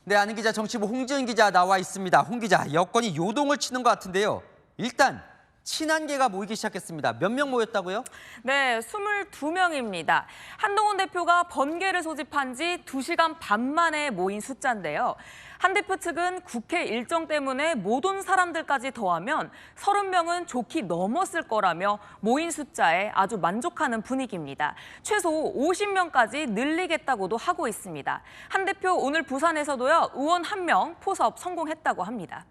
네, 아는 기자 정치부 홍지은 기자 나와 있습니다. 홍 기자, 여권이 요동을 치는 것 같은데요. 일단 친한계가 모이기 시작했습니다. 몇 명 모였다고요? 네, 22명입니다. 한동훈 대표가 번개를 소집한 지 2시간 반 만에 모인 숫자인데요. 한 대표 측은 국회 일정 때문에 못 온 사람들까지 더하면 30명은 좋게 넘었을 거라며 모인 숫자에 아주 만족하는 분위기입니다. 최소 50명까지 늘리겠다고도 하고 있습니다. 한 대표 오늘 부산에서도요, 의원 1명 포섭 성공했다고 합니다.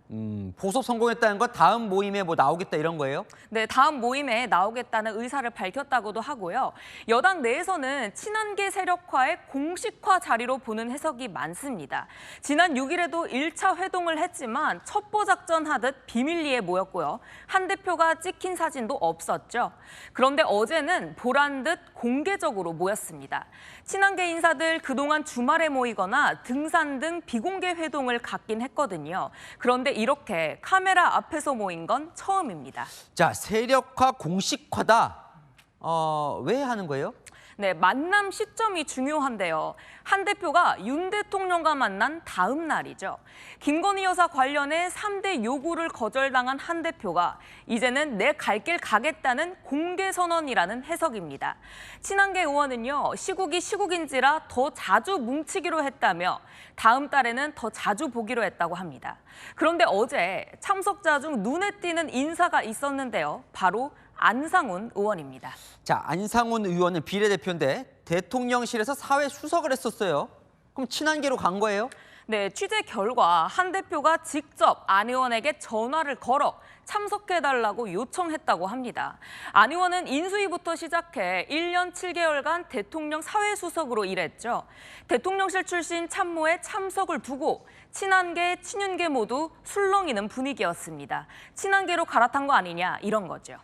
포섭 성공했다는 건 다음 모임에 뭐 나오겠다 이런 거예요? 네, 다음 모임에 나오겠다는 의사를 밝혔다고도 하고요. 여당 내에서는 친한계 세력화의 공식화 자리로 보는 해석이 많습니다. 지난 6일에도 1차 회동을 했지만 첩보 작전 하듯 비밀리에 모였고요. 한 대표가 찍힌 사진도 없었죠. 그런데 어제는 보란 듯 공개적으로 모였습니다. 친한계 인사들 그동안 주말에 모이거나 등산 등 비공개 회동을 갖긴 했거든요. 그런데 이렇게 카메라 앞에서 모인 건 처음입니다. 자, 세력화 공식화다. 왜 하는 거예요? 네, 만남 시점이 중요한데요. 한 대표가 윤 대통령과 만난 다음 날이죠. 김건희 여사 관련해 3대 요구를 거절당한 한 대표가 이제는 내 갈 길 가겠다는 공개 선언이라는 해석입니다. 친한계 의원은요, 시국이 시국인지라 더 자주 뭉치기로 했다며 다음 달에는 더 자주 보기로 했다고 합니다. 그런데 어제 참석자 중 눈에 띄는 인사가 있었는데요. 바로 안상훈 의원입니다. 자, 안상훈 의원은 비례대표인데 대통령실에서 사회 수석을 했었어요. 그럼 친한계로 간 거예요? 네, 취재 결과 한 대표가 직접 안 의원에게 전화를 걸어 참석해달라고 요청했다고 합니다. 안 의원은 인수위부터 시작해 1년 7개월간 대통령 사회수석으로 일했죠. 대통령실 출신 참모의 참석을 두고 친한계, 친윤계 모두 술렁이는 분위기였습니다. 친한계로 갈아탄 거 아니냐 이런 거죠.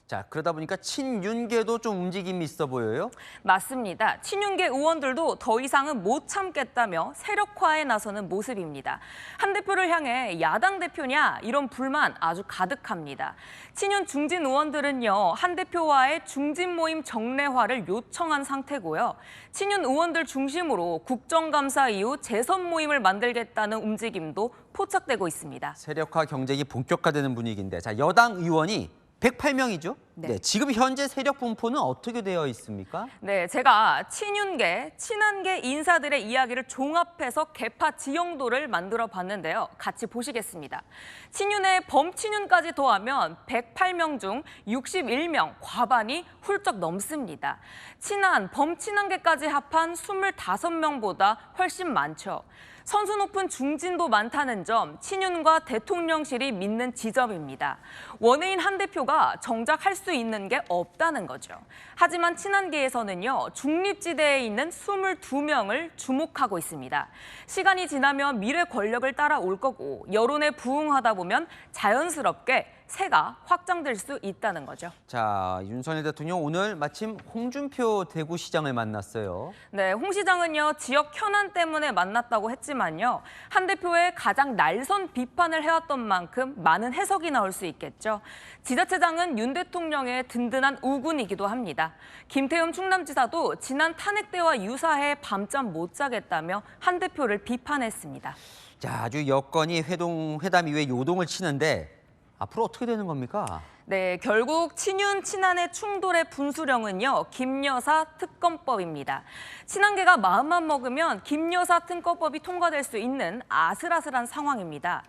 자, 그러다 보니까 친윤계도 좀 움직임이 있어 보여요? 맞습니다. 친윤계 의원들도 더 이상은 못 참겠다며 세력화에 나서는 모습입니다. 한 대표를 향해 야당 대표냐 이런 불만 아주 가득합니다. 친윤 중진 의원들은요, 한 대표와의 중진 모임 정례화를 요청한 상태고요. 친윤 의원들 중심으로 국정감사 이후 재선 모임을 만들겠다는 움직임도 포착되고 있습니다. 세력화 경쟁이 본격화되는 분위기인데, 자, 여당 의원이 108명이죠? 네. 지금 현재 세력 분포는 어떻게 되어 있습니까? 네, 제가 친윤계, 친한계 인사들의 이야기를 종합해서 계파 지형도를 만들어 봤는데요. 같이 보시겠습니다. 친윤에 범친윤까지 더하면 108명 중 61명, 과반이 훌쩍 넘습니다. 친한, 범친한계까지 합한 25명보다 훨씬 많죠. 선수 높은 중진도 많다는 점, 친윤과 대통령실이 믿는 지점입니다. 원외인 한 대표가 정작 할 수 있는 게 없다는 거죠. 하지만 친한계에서는요, 중립지대에 있는 22명을 주목하고 있습니다. 시간이 지나면 미래 권력을 따라올 거고 여론에 부응하다 보면 자연스럽게 세가 확장될 수 있다는 거죠. 자, 윤석열 대통령 오늘 마침 홍준표 대구시장을 만났어요. 네, 홍 시장은요, 지역 현안 때문에 만났다고 했지만요, 한 대표의 가장 날선 비판을 해왔던 만큼 많은 해석이 나올 수 있겠죠. 지자체장은 윤 대통령의 든든한 우군이기도 합니다. 김태흠 충남지사도 지난 탄핵 때와 유사해 밤잠 못 자겠다며 한 대표를 비판했습니다. 자, 아주 여건이 회담 이후에 요동을 치는데 앞으로 어떻게 되는 겁니까? 네, 결국 친윤, 친한의 충돌의 분수령은요, 김여사 특검법입니다. 친한계가 마음만 먹으면 김여사 특검법이 통과될 수 있는 아슬아슬한 상황입니다.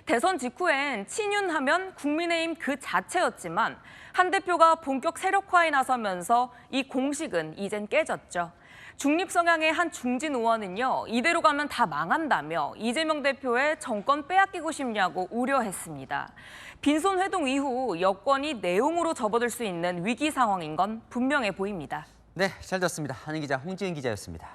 대선 직후엔 친윤하면 국민의힘 그 자체였지만 한 대표가 본격 세력화에 나서면서 이 공식은 이젠 깨졌죠. 중립 성향의 한 중진 의원은요, 이대로 가면 다 망한다며 이재명 대표의 정권 빼앗기고 싶냐고 우려했습니다. 빈손 회동 이후 여권이 내용으로 접어들 수 있는 위기 상황인 건 분명해 보입니다. 네, 잘 들었습니다. 한은 기자, 홍지은 기자였습니다.